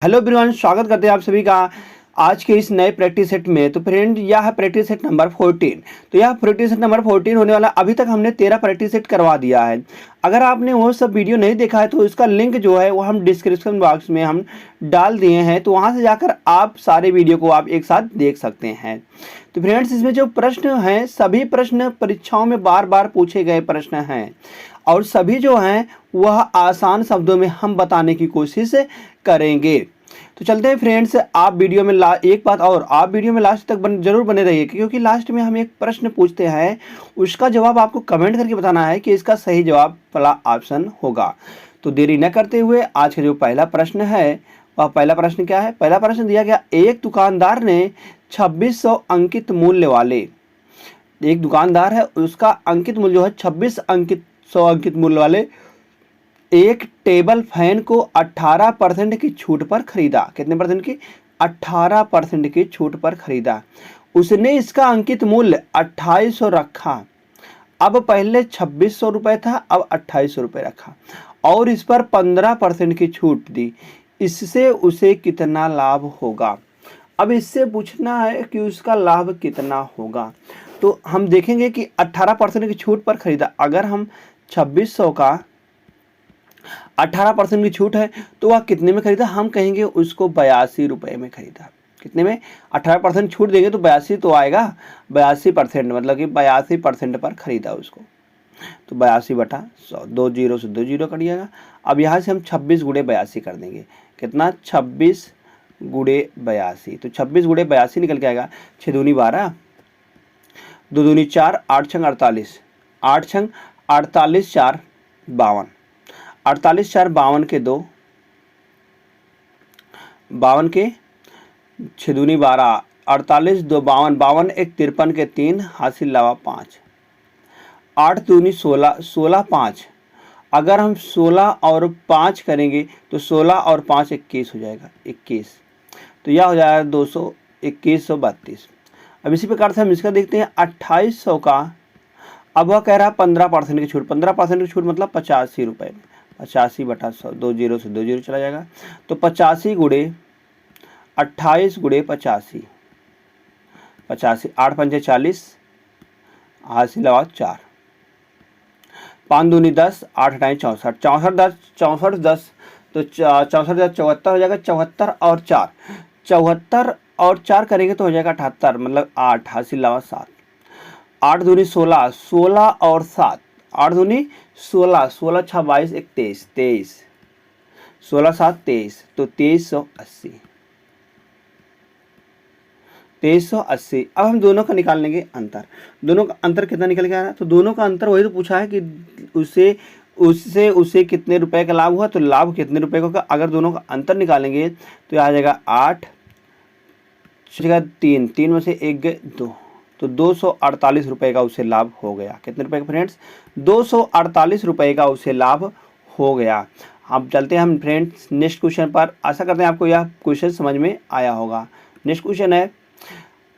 Hello everyone, स्वागत करते हैं आप सभी का आज के इस नए प्रैक्टिस सेट में। तो फ्रेंड, यह है प्रैक्टिस सेट नंबर 14। तो यह प्रैक्टिस सेट नंबर 14 होने वाला। अभी तक हमने 13 प्रैक्टिस सेट करवा दिया है। अगर आपने वो सब वीडियो नहीं देखा है तो इसका लिंक जो है वो हम डिस्क्रिप्शन बॉक्स में हम डाल दिए हैं, तो वहाँ से जाकर आप सारे वीडियो को आप एक साथ देख सकते हैं। तो फ्रेंड्स, इसमें जो प्रश्न हैं सभी प्रश्न परीक्षाओं में बार बार पूछे गए प्रश्न हैं और सभी जो हैं वह आसान शब्दों में हम बताने की कोशिश करेंगे। तो चलते हैं फ्रेंड्स, आप वीडियो में एक बात और, आप वीडियो में लास्ट तक जरूर बने रहिए, क्योंकि लास्ट में हम एक प्रश्न पूछते हैं, उसका जवाब आपको कमेंट करके बताना है कि इसका सही जवाब वाला ऑप्शन होगा। तो देरी न करते हुए आज का जो पहला प्रश्न है वह पहला प्रश्न क्या है। पहला प्रश्न दिया गया, एक दुकानदार ने 2600 अंकित मूल्य वाले, एक दुकानदार है उसका अंकित मूल्य जो है 2600 अंकित मूल्य वाले एक टेबल फैन को 18% की छूट पर खरीदा। कितने परसेंट की? 18% की छूट पर खरीदा। उसने इसका अंकित मूल्य 2800 रखा। अब पहले 2600 रुपये था, अब 2800 रुपये रखा और इस पर 15% की छूट दी। इससे उसे कितना लाभ होगा? अब इससे पूछना है कि उसका लाभ कितना होगा। तो हम देखेंगे कि 18% की छूट पर खरीदा। अगर हम 2600 का 18% की छूट है तो वह कितने में खरीदा? हम कहेंगे उसको 82 रुपये में खरीदा। कितने में? 18% छूट देंगे तो 82 तो आएगा, 82%, मतलब कि 82% पर खरीदा उसको। तो 82/100, 2 जीरो से 2 जीरो कट जाएगा। अब यहाँ से हम 26 गुणे 82 कर देंगे। कितना? 26 गुणे 82। तो 26 गुणे 82 निकल के आएगा। 6 दूनी 12, 2 दूनी 4, 8 छंग 48, 8 छंग 48, 4 52, 48 4 52 के 2, 52 के 6 दूनी 12, 48 2 52, 52 1 53 के 3, हासिल लावा 5, 8 दूनी 16, 16 5। अगर हम 16 और 5 करेंगे तो 16 और 5 21 हो जाएगा, 21। तो यह हो जाएगा 2132। अब इसी प्रकार से हम इसका देखते हैं 2800 का। अब वह कह रहा है 15% की छूट। 15% की छूट मतलब 85 रुपये में। 85/100, 2 जीरो से 2 जीरो चला जाएगा। तो 85 गुणे 28 गुणे 85, 85, 8 पंजे 40, हासिल लगाओ 4, 5 दूनी 10, 8 अठाई 64, 64 10, 64 10, तो 64 10 74 हो जाएगा। 74 और 4, 74 और 4 करेंगे तो हो जाएगा 78, मतलब 8, हासिल लगाओ 7, 8 दूनी 16, 16 और 7, 8 दूनी 16, 16 6 22 1 23, 23, 16 7 23, तो 2380, 2380। अब हम दोनों का निकाल लेंगे अंतर। दोनों का अंतर कितना निकल के आ रहा है? तो दोनों का अंतर वही तो पूछा है कि उसे कितने रुपए का लाभ हुआ, तो लाभ कितने रुपए का होगा। अगर दोनों का अंतर निकालेंगे तो आ जाएगा 8 3, 3 में से 1 गए 2, तो 248 रुपये का उसे लाभ हो गया। कितने रुपए का फ्रेंड्स? 248 रुपये का उसे लाभ हो गया। अब चलते हैं हम फ्रेंड्स नेक्स्ट क्वेश्चन पर। आशा करते हैं आपको यह क्वेश्चन समझ में आया होगा। नेक्स्ट क्वेश्चन है,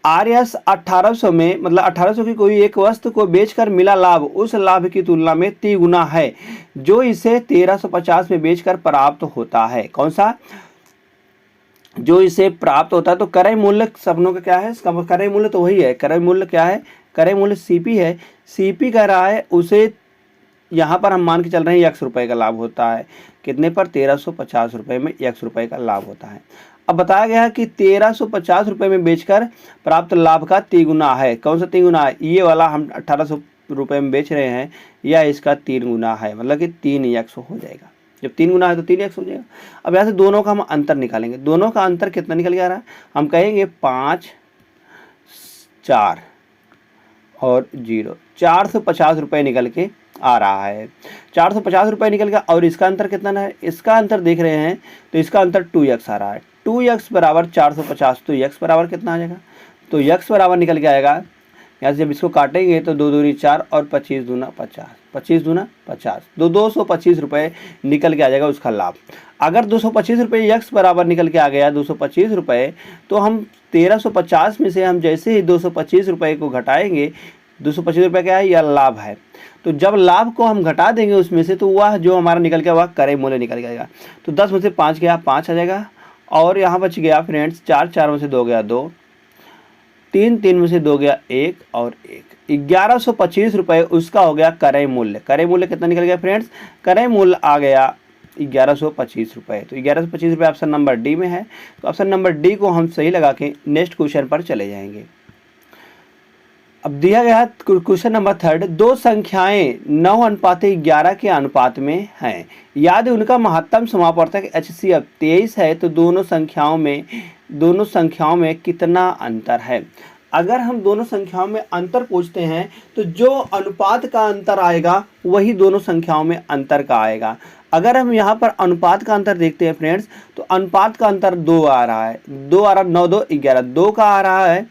आरएस 1800 में, मतलब 1800 की कोई एक वस्तु को बेचकर मिला लाभ उस लाभ की तुलना में 3 गुना है जो इसे 1350 में बेचकर प्राप्त होता है। कौन सा? जो इसे प्राप्त होता है। तो क्रय मूल्य सपनों का क्या है? क्रय मूल्य तो वही है। क्रय मूल्य क्या है? क्रय मूल्य सीपी है। सीपी कह रहा है उसे, यहाँ पर हम मान के चल रहे हैं x रुपये का लाभ होता है। कितने पर? 1350 रुपये में x रुपये का लाभ होता है। अब बताया गया है कि 1350 रुपये में बेचकर प्राप्त लाभ का 3 गुना है। कौन सा 3 गुना है? ये वाला हम 1800 रुपये में बेच रहे हैं, या इसका 3 गुना है, मतलब कि 3x हो जाएगा। जब 3 गुना है तो 3x हो जाएगा। अब यहाँ से दोनों का हम अंतर निकालेंगे। दोनों का अंतर कितना निकल के आ रहा है? हम कहेंगे 5 4 और 0, 450 रुपये निकल के आ रहा है। 450 रुपये निकल गया। और इसका अंतर कितना है? इसका अंतर देख रहे हैं तो इसका अंतर 2x आ रहा है। 2x बराबर 450, तो x बराबर कितना आ जाएगा? तो x बराबर निकल के आएगा, यहाँ से जब इसको काटेंगे तो 2 दूनी 4 और 25 दूना 50, 25 दूना 50, 225 रुपये निकल के आ जाएगा उसका लाभ। अगर 225 रुपये x बराबर निकल के आ गया 225 रुपये, तो हम 1350 में से हम जैसे ही 225 रुपये को घटाएंगे, 225 रुपये क्या है? यह लाभ है। तो जब लाभ को हम घटा देंगे उसमें से, तो वह जो हमारा निकल गया वह क्रय मूल्य निकल जाएगा। तो 10 में से 5 गया, 5 आ जाएगा और यहाँ बच गया फ्रेंड्स 4 4 में से 2 गया 2, 3 3 में से 2 गया 1 और 1। 1125 रुपये उसका हो गया क्रय मूल्य। क्रय मूल्य कितना निकल गया फ्रेंड्स? क्रय मूल्य आ गया 1125 रुपये। तो 1125 रुपये ऑप्शन नंबर डी में है। तो ऑप्शन नंबर डी को हम सही लगा के नेक्स्ट क्वेश्चन पर चले जाएंगे। अब दिया गया क्वेश्चन नंबर 3, दो संख्याएं 9:11 के अनुपात में हैं, यदि उनका महत्तम समापवर्तक HCF 23 है तो दोनों संख्याओं में कितना अंतर है? अगर हम दोनों संख्याओं में अंतर पूछते हैं तो जो अनुपात का अंतर आएगा वही दोनों संख्याओं में अंतर का आएगा। अगर हम यहाँ पर अनुपात का अंतर देखते हैं फ्रेंड्स, तो अनुपात का अंतर 2 आ रहा है, 2 आ रहा, 9 2 11, 2 का आ रहा है।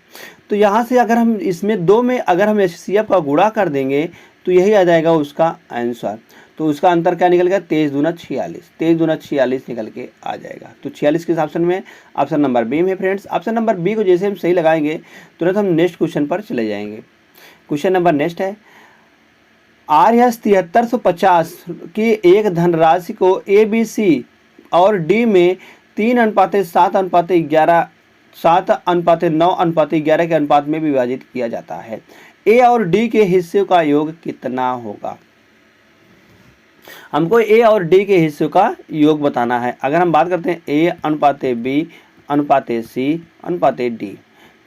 तो यहाँ से अगर हम इसमें 2 में अगर हम HCF का गुणा कर देंगे तो यही आ जाएगा उसका आंसर। तो उसका अंतर क्या निकल गया? 23 दूना 46, 23 दूना 46 निकल के आ जाएगा। तो 46 किस ऑप्शन में? ऑप्शन नंबर बी में फ्रेंड्स। ऑप्शन नंबर बी को जैसे हम सही लगाएंगे तुरंत हम नेक्स्ट क्वेश्चन पर चले जाएंगे। क्वेश्चन नंबर नेक्स्ट है, RS 7350 की एक धनराशि को ABC और D में 3:7:11 7:9:11 के अनुपात में विभाजित किया जाता है। A और D के हिस्से का योग कितना होगा? हमको A और D के हिस्से का योग बताना है। अगर हम बात करते हैं A/B/C/D,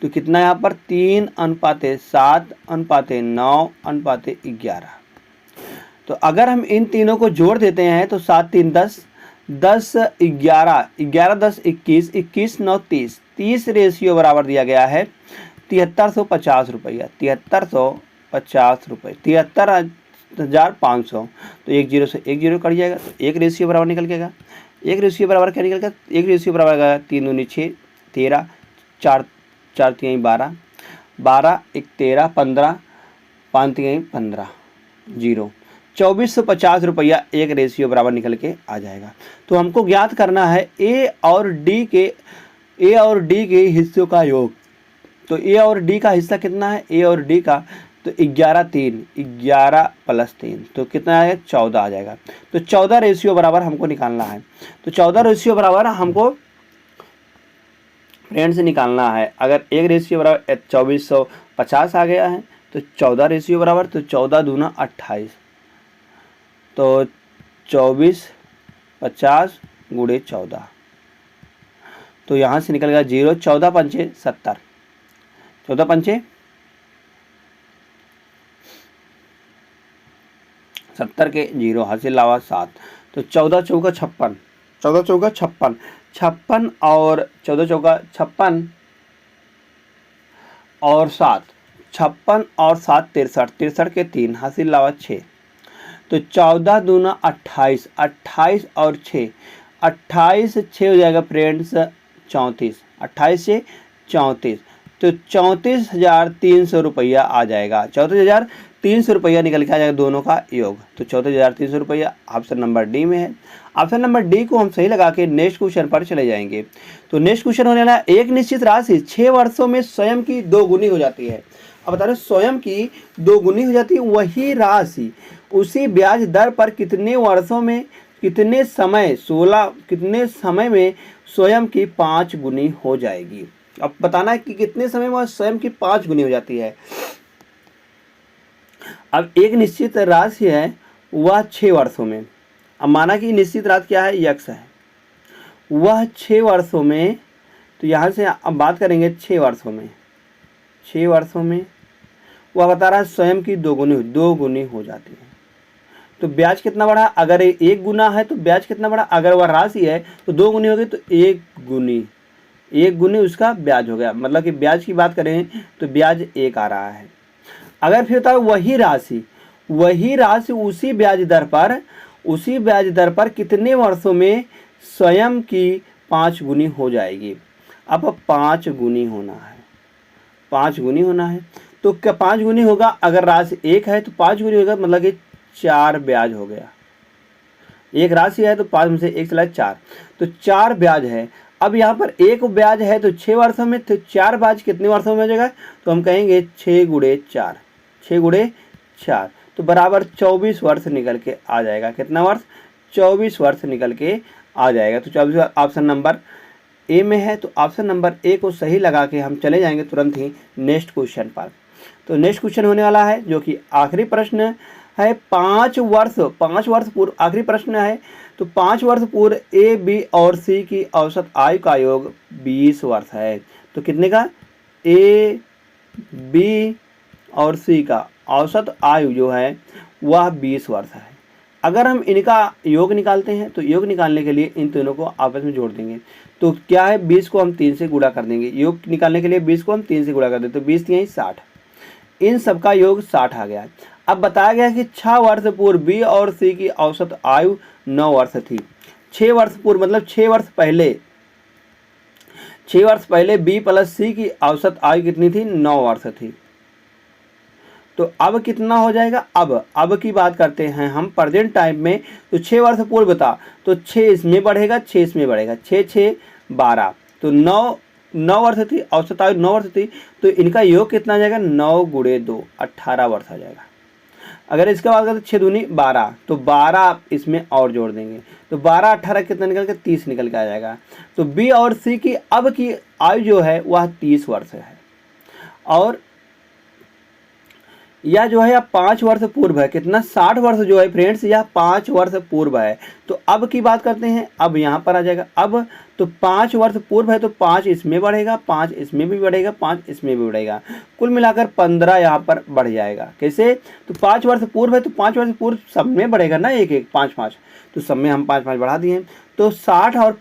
तो कितना यहाँ पर 3:7:9:11। तो अगर हम इन तीनों को जोड़ देते हैं तो 7 3 10, 10 11, 11 10 21, 21 9 30, 30 रेशियो बराबर दिया गया है 7350 रुपया, 7350 रुपये, 73,500। तो 1 0 से 1 0 कट जाएगा तो 1 रेशियो बराबर निकल गया। 1 रेशियो बराबर क्या निकल गया? 1 रेशियो बराबर 3 दूनी 6, 13, 4 4 3 12, 12 1 13, 15, 5 3 15, 0, 2450 रुपया 1 रेशियो बराबर निकल के आ जाएगा। तो हमको ज्ञात करना है A और D के हिस्सों का योग। तो A और D का हिस्सा कितना है? A और D का तो 11 3, 11 + 3 तो कितना है? 14 आ जाएगा। तो 14 रेशियो बराबर हमको निकालना है। तो 14 रेशियो बराबर हमको फ्रेंड्स निकालना है। अगर 1 रेशियो बराबर 2450 आ गया है तो 14 रेशियो बराबर, तो 14 दूना 28, तो 24 50 गुणे 14, तो यहाँ से निकल गया 0, 14 पंचे 70, 14 पंचे 70 के 0 हासिल लावा 7, तो 14 चौका 56, 14 चौका 56, 56 और 14 चौका 56 और 7, 56 और 7 63, 63 के 3 हासिल लावा 6, तो 14 दूना 28, 28 और 6, 28 6 हो जाएगा फ्रेंड्स 34, 28 से 34, तो 34,300 रुपया आ जाएगा। 34,300 रुपया निकल के आ जाएगा दोनों का योग। तो 34,300 रुपया ऑप्शन नंबर डी में है। ऑप्शन नंबर डी को हम सही लगा के नेक्स्ट क्वेश्चन पर चले जाएंगे। तो नेक्स्ट क्वेश्चन होने वाला है, एक निश्चित राशि 6 वर्षों में स्वयं की 2 गुनी हो जाती है। अब बता रहे स्वयं की 2 गुनी हो जाती है, वही राशि उसी ब्याज दर पर कितने वर्षों में कितने समय में स्वयं की 5 गुनी हो जाएगी। अब बताना है कि कितने समय में स्वयं की 5 गुनी हो जाती है। अब एक निश्चित राशि है वह 6 वर्षों में, अब माना कि निश्चित राशि क्या है? यक्स है, वह 6 वर्षों में, तो यहाँ से अब बात करेंगे 6 वर्षों में, 6 वर्षों में वह बता रहा है स्वयं की 2 गुनी हो जाती है। तो ब्याज कितना बढ़ा? अगर 1 गुना है तो ब्याज कितना बढ़ा? अगर वह राशि है तो 2 गुनी होगी, तो 1 गुनी उसका ब्याज हो गया। मतलब कि ब्याज की बात करें तो ब्याज 1 आ रहा है। अगर फिर होता है वही राशि उसी ब्याज दर पर कितने वर्षों में स्वयं की 5 गुनी हो जाएगी। अब 5 गुनी होना है, 5 गुनी होना है, तो क्या 5 गुनी होगा? अगर राशि 1 है तो 5 गुनी होगा, मतलब कि 4 ब्याज हो गया। एक राशि है तो 5 में से 1 चला 4, तो 4 ब्याज है। अब यहाँ पर 1 ब्याज है तो 6 वर्षों में, तो 4 ब्याज कितने वर्षों में हो जाएगा? तो हम कहेंगे 6 गुणे 4, 6 गुणे 4, तो बराबर 24 वर्ष निकल के आ जाएगा। कितना वर्ष? 24 वर्ष निकल के आ जाएगा। तो 24 ऑप्शन नंबर ए में है, तो ऑप्शन नंबर ए को सही लगा के हम चले जाएंगे तुरंत ही नेक्स्ट क्वेश्चन पर। तो नेक्स्ट क्वेश्चन होने वाला है जो कि आखिरी प्रश्न है। 5 वर्ष पूर्व आखिरी प्रश्न है। तो 5 वर्ष पूर्व ए, बी और सी की औसत आयु का योग 20 वर्ष है। तो कितने का? ए, बी और सी का औसत आयु जो है वह 20 वर्ष है। अगर हम इनका योग निकालते हैं तो योग निकालने के लिए इन तीनों को आपस में जोड़ देंगे। तो क्या है, 20 को हम 3 से गुणा कर देंगे। योग निकालने के लिए 20 को हम 3 से गुणा कर देंगे, तो 20 यहीं 60। इन सब का योग 60 आ गया। अब बताया गया कि 6 वर्ष पूर्व बी और सी की औसत आयु 9 वर्ष थी। 6 वर्ष पूर्व मतलब 6 वर्ष पहले बी प्लस सी की औसत आयु कितनी थी? 9 वर्ष थी। तो अब कितना हो जाएगा? अब की बात करते हैं हम प्रेजेंट टाइम में। तो 6 वर्ष पूर्व बता, तो 6 इसमें बढ़ेगा, 6 इसमें बढ़ेगा, 6 6 12। तो 9 वर्ष थी, औसत आयु 9 वर्ष थी। तो इनका योग कितना आ जाएगा? 9 गुणे 2 18 वर्ष आ जाएगा। अगर इसके बाद करते 6 दूनी 12, तो 12 इसमें और जोड़ देंगे, तो 12 18 कितना निकल के 30 निकल के आ जाएगा। तो बी और सी की अब की आयु जो है वह 30 वर्ष है। और यह जो है 5 वर्ष पूर्व है। कितना? 60 वर्ष जो है फ्रेंड्स, यह 5 वर्ष पूर्व है। तो अब की बात करते हैं, अब यहाँ पर आ जाएगा। अब तो 5 वर्ष पूर्व है, तो 5 इसमें बढ़ेगा, 5 इसमें भी बढ़ेगा, 5 इसमें भी बढ़ेगा, कुल मिलाकर 15 यहाँ पर बढ़ जाएगा। कैसे? तो 5 वर्ष पूर्व है, तो 5 वर्ष पूर्व सब में बढ़ेगा ना, 1 1 5 5, तो सब में हम 5 5 बढ़ा दिए। तो 60 और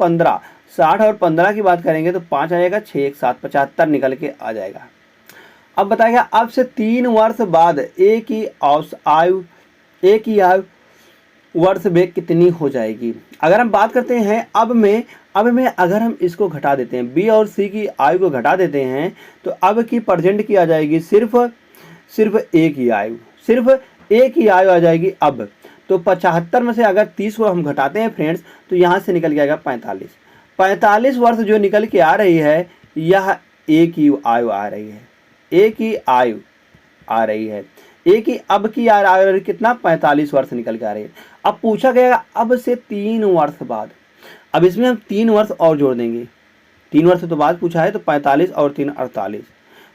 15 की बात करेंगे तो 5 आएगा, 6 1 7 75 निकल के आ जाएगा। अब बताएगा अब से 3 वर्ष बाद ए की आयु वर्ष में कितनी हो जाएगी। अगर हम बात करते हैं अब में अगर हम इसको घटा देते हैं, बी और सी की आयु को घटा देते हैं, तो अब की प्रेजेंट की आ जाएगी सिर्फ ए की आयु, सिर्फ ए की आयु आ जाएगी अब। तो 75 में से अगर 30 को हम घटाते हैं फ्रेंड्स, तो यहाँ से निकल के आएगा 45 वर्ष जो निकल के आ रही है, यह ए की आयु आ रही है। ए की आयु आ रही है, ए की अब की आयु कितना? 45 वर्ष निकल के आ रही है। अब पूछा गया अब से 3 वर्ष बाद, अब इसमें हम 3 वर्ष और जोड़ देंगे। 3 वर्ष तो बाद पूछा है, तो 45 और 3 48।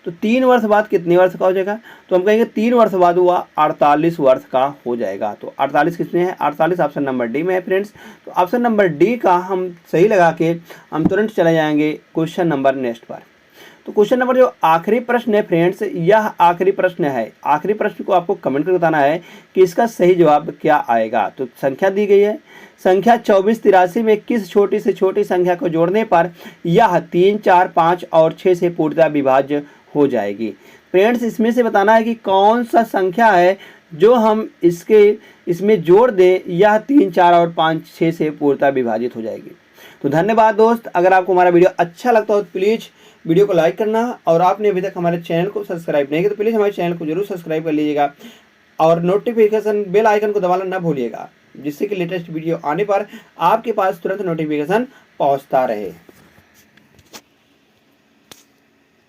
तो 3 वर्ष बाद कितने वर्ष का हो जाएगा? तो हम कहेंगे 3 वर्ष बाद हुआ 48 वर्ष का हो जाएगा। तो 48 किसमें है? 48 ऑप्शन नंबर डी में है फ्रेंड्स। तो ऑप्शन नंबर डी का हम सही लगा के हम तुरंत चले जाएंगे क्वेश्चन नंबर नेक्स्ट पर। तो क्वेश्चन नंबर जो आखिरी प्रश्न है फ्रेंड्स, यह आखिरी प्रश्न है। आखिरी प्रश्न को आपको कमेंट करके बताना है कि इसका सही जवाब क्या आएगा। तो संख्या दी गई है, संख्या 24 83 में किस छोटी से छोटी संख्या को जोड़ने पर यह 3 4 5 और 6 से पूर्णतः विभाज्य हो जाएगी। फ्रेंड्स इसमें से बताना है कि कौन सा संख्या है जो हम इसमें जोड़ दें, यह 3 4 और 5 6 से पूर्णतः विभाजित हो जाएगी। तो धन्यवाद दोस्त। अगर आपको हमारा वीडियो अच्छा लगता हो तो प्लीज़ वीडियो को लाइक करना, और आपने अभी तक हमारे चैनल को सब्सक्राइब नहीं किया तो प्लीज़ हमारे चैनल को जरूर सब्सक्राइब कर लीजिएगा, और नोटिफिकेशन बेल आइकन को दबाना ना भूलिएगा, जिससे कि लेटेस्ट वीडियो आने पर आपके पास तुरंत नोटिफिकेशन पहुंचता रहे।